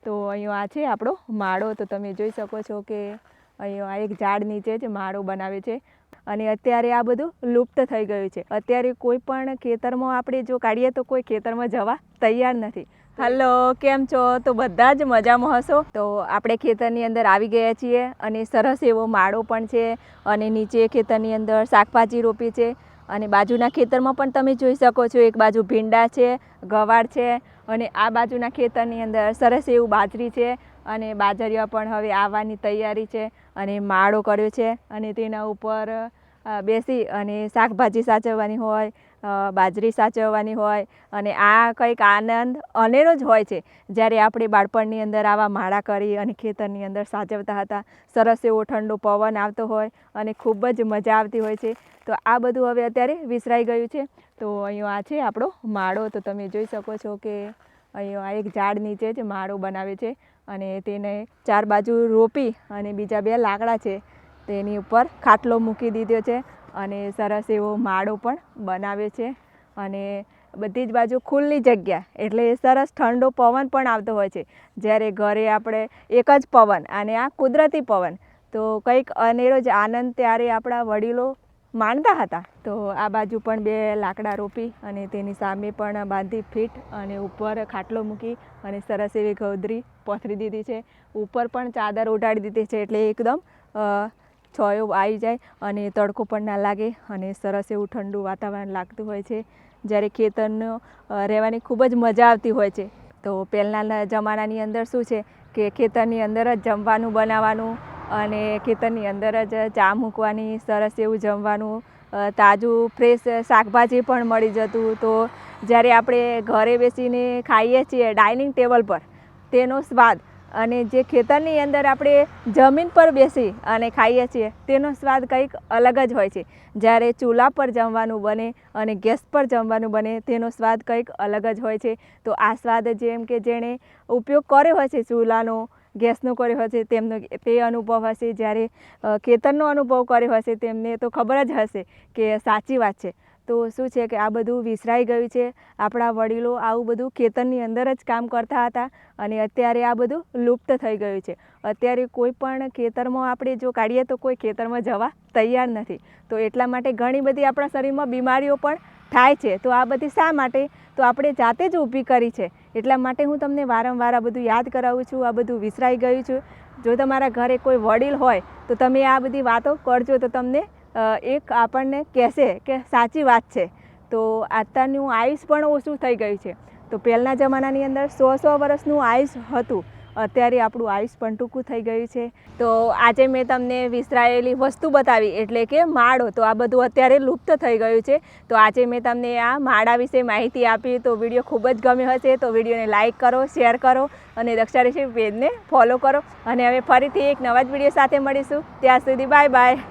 તો અહીંયા આ છે આપણો માળો. તો તમે જોઈ શકો છો કે અહીંયા આ એક ઝાડ નીચે જ માળો બનાવે છે અને અત્યારે આ બધું લુપ્ત થઈ ગયું છે. અત્યારે કોઈ પણ ખેતરમાં આપણે જો કાઢીએ તો કોઈ ખેતરમાં જવા તૈયાર નથી. હલો, કેમ છો? તો બધા જ મજામાં હશો. તો આપણે ખેતરની અંદર આવી ગયા છીએ અને સરસ એવો માળો પણ છે અને નીચે ખેતરની અંદર શાકભાજી રોપી છે અને બાજુના ખેતરમાં પણ તમે જોઈ શકો છો એક બાજુ ભીંડા છે, ગવાર છે અને આ બાજુના ખેતરની અંદર સરસ એવું બાજરી છે અને બાજરીઓ પણ હવે આવવાની તૈયારી છે અને માળો કર્યો છે અને તેના ઉપર બેસી અને શાકભાજી સાચવવાની હોય, બાજરી સાચવવાની હોય અને આ કંઈક આનંદ અનેરો જ હોય છે જ્યારે આપણે બાળપણની અંદર આવા માળા કરી અને ખેતરની અંદર સાચવતા હતા. સરસ એવો ઠંડો પવન આવતો હોય અને ખૂબ જ મજા આવતી હોય છે. તો આ બધું હવે અત્યારે વિસરાઈ ગયું છે. તો અહીંયા આ છે આપણો માળો. તો તમે જોઈ શકો છો કે અહીંયા એક ઝાડ નીચે જ માળો બનાવે છે અને તેને ચાર બાજુ રોપી અને બીજા બે લાકડા છે તેની ઉપર ખાટલો મૂકી દીધો છે અને સરસ એવો માળો પણ બનાવે છે અને બધી જ બાજુ ખુલ્લી જગ્યા એટલે સરસ ઠંડો પવન પણ આવતો હોય છે. જ્યારે ઘરે આપણે એક જ પવન અને આ કુદરતી પવન, તો કંઈક અનેરો જ આનંદ ત્યારે આપણા વડીલો માણતા હતા. તો આ બાજુ પણ બે લાકડા રોપી અને તેની સામે પણ બાંધી ફીટ અને ઉપર ખાટલો મૂકી અને સરસ એવી ગોદરી પથરી દીધી છે. ઉપર પણ ચાદર ઓઢાડી દીધી છે એટલે એકદમ છાંયો આવી જાય અને તડકો પણ ના લાગે અને સરસ એવું ઠંડુ વાતાવરણ લાગતું હોય છે. જ્યારે ખેતરનો રહેવાની ખૂબ જ મજા આવતી હોય છે. તો પહેલાંના જમાનાની અંદર શું છે કે ખેતરની અંદર જ જમવાનું બનાવવાનું અને ખેતરની અંદર જ ચા મૂકવાની, સરસ એવું જમવાનું, તાજું ફ્રેશ શાકભાજી પણ મળી જતું. તો જ્યારે આપણે ઘરે બેસીને ખાઈએ છીએ ડાઇનિંગ ટેબલ પર તેનો સ્વાદ અને જે ખેતરની અંદર આપણે જમીન પર બેસી અને ખાઈએ છીએ તેનો સ્વાદ કંઈક અલગ જ હોય છે. જ્યારે ચૂલા પર જમવાનું બને અને ગેસ પર જમવાનું બને તેનો સ્વાદ કંઈક અલગ જ હોય છે. તો આ સ્વાદ જેમ કે જેણે ઉપયોગ કર્યો હોય છે ચૂલાનો, ગેસનો કર્યો હોય છે તેમનો તે અનુભવ હશે. જ્યારે ખેતરનો અનુભવ કર્યો હશે તેમને તો ખબર જ હશે કે સાચી વાત છે. તો શું છે કે આ બધું વિસરાઈ ગયું છે. આપણા વડીલો આવું બધું ખેતરની અંદર જ કામ કરતા હતા અને અત્યારે આ બધું લુપ્ત થઈ ગયું છે. અત્યારે કોઈ પણ ખેતરમાં આપણે જો કાઢીએ તો કોઈ ખેતરમાં જવા તૈયાર નથી. તો એટલા માટે ઘણી બધી આપણા શરીરમાં બીમારીઓ પણ થાય છે. તો આ બધી શા માટે? તો આપણે જાતે જ ઊભી કરી છે. એટલા માટે હું તમને વારંવાર આ બધું યાદ કરાવું છું. આ બધું વિસરાઈ ગયું છે. જો તમારા ઘરે કોઈ વડીલ હોય તો તમે આ બધી વાતો કરજો તો તમને એક આપણને કહેશે કે સાચી વાત છે. તો અત્યારનું આયુષ પણ ઓછું થઈ ગયું છે. તો પહેલાંના જમાનાની અંદર 100 વર્ષનું આયુષ હતું, અત્યારે આપણું આયુષ પણ ટૂંકું થઈ ગયું છે. તો આજે મેં તમને વિસરાયેલી વસ્તુ બતાવી એટલે કે માળો. તો આ બધું અત્યારે લુપ્ત થઈ ગયું છે. તો આજે મેં તમને આ માળા વિશે માહિતી આપી. તો વિડીયો ખૂબ જ ગમ્યો હશે તો વિડીયોને લાઇક કરો, શેર કરો અને દક્ષા રેસીપી પેજને ફોલો કરો. અને હવે ફરીથી એક નવા જ વિડીયો સાથે મળીશું. ત્યાં સુધી બાય બાય.